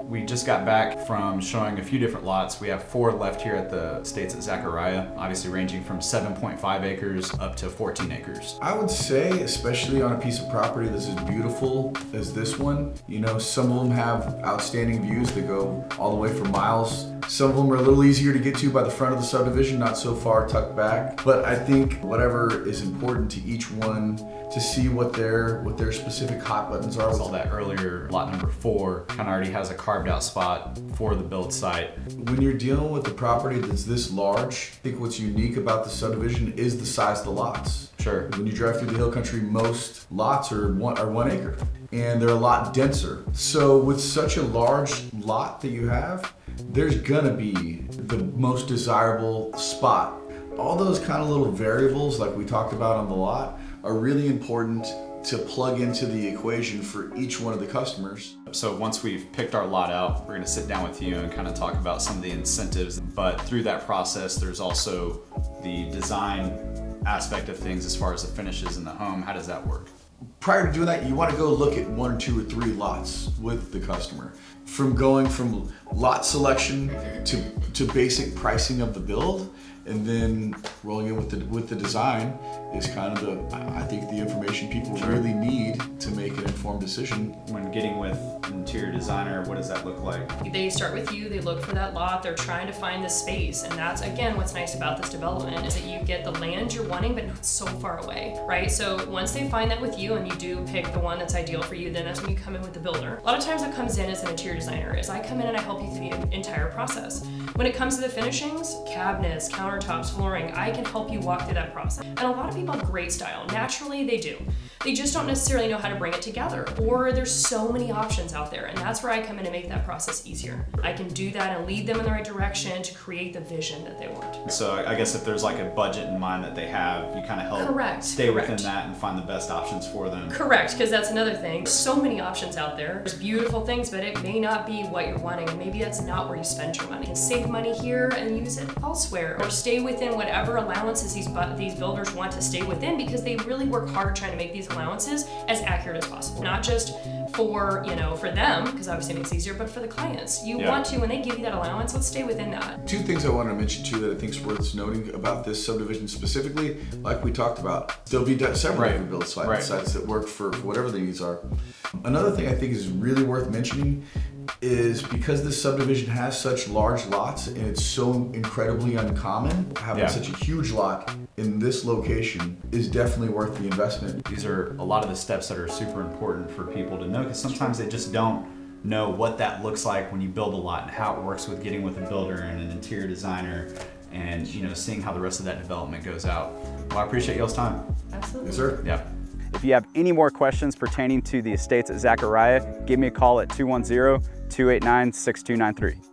We just got back from showing a few different lots. We have 4 left here at the estates at Zaccaria, obviously ranging from 7.5 acres up to 14 acres. I would say, especially on a piece of property that's as beautiful as this one, you know, some of them have outstanding views that go all the way for miles. Some of them are a little easier to get to by the front of the subdivision, not so far tucked back. But I think whatever is important to each one, to see what their specific hot buttons are. I saw that earlier, lot number 4 kind of already has a carved out spot for the build site. When you're dealing with a property that's this large, I think what's unique about the subdivision is the size of the lots. Sure. When you drive through the hill country, most lots are 1 acre, and they're a lot denser. So with such a large lot that you have, there's gonna be the most desirable spot. All those kind of little variables like we talked about on the lot are really important to plug into the equation for each one of the customers. So once we've picked our lot out, we're gonna sit down with you and kind of talk about some of the incentives. But through that process, there's also the design aspect of things as far as the finishes in the home. How does that work? Prior to doing that, you want to go look at 1 or 2 or 3 lots with the customer. From going from lot selection to basic pricing of the build, and then rolling in with the design is kind of I think the information people really need to make an informed decision. When getting with an interior designer, what does that look like? They start with you, they look for that lot, they're trying to find the space, and that's again what's nice about this development is that you get the land you're wanting but not so far away, right? So once they find that with you and you do pick the one that's ideal for you, then that's when you come in with the builder. A lot of times what comes in as an interior designer is I come in and I help you through the entire process. When it comes to the finishings, cabinets, countertops, flooring, I can help you walk through that process. And a lot of people have great style. Naturally, they do. They just don't necessarily know how to bring it together, or there's so many options out there, and that's where I come in and make that process easier. I can do that and lead them in the right direction to create the vision that they want. So I guess if there's like a budget in mind that they have, you kind of help stay within that and find the best options for them. Correct, because that's another thing. There's so many options out there. There's beautiful things, but it may not be what you're wanting, and maybe that's not where you spend your money. You can save money here and use it elsewhere, or stay within whatever allowances these builders want to stay within, because they really work hard trying to make these allowances as accurate as possible. Not just for, for them, because obviously it makes it easier, but for the clients. You want to, when they give you that allowance, let's stay within that. 2 things I wanted to mention too that I think is worth noting about this subdivision specifically, like we talked about, there'll be several different build sites that work for whatever the needs are. Another thing I think is really worth mentioning is because this subdivision has such large lots and it's so incredibly uncommon, having such a huge lot in this location is definitely worth the investment. These are a lot of the steps that are super important for people to know, because sometimes they just don't know what that looks like when you build a lot and how it works with getting with a builder and an interior designer and seeing how the rest of that development goes out. Well, I appreciate y'all's time. Absolutely. Yes, sir. Yeah. If you have any more questions pertaining to the estates at Zaccaria, give me a call at 210-289-6293.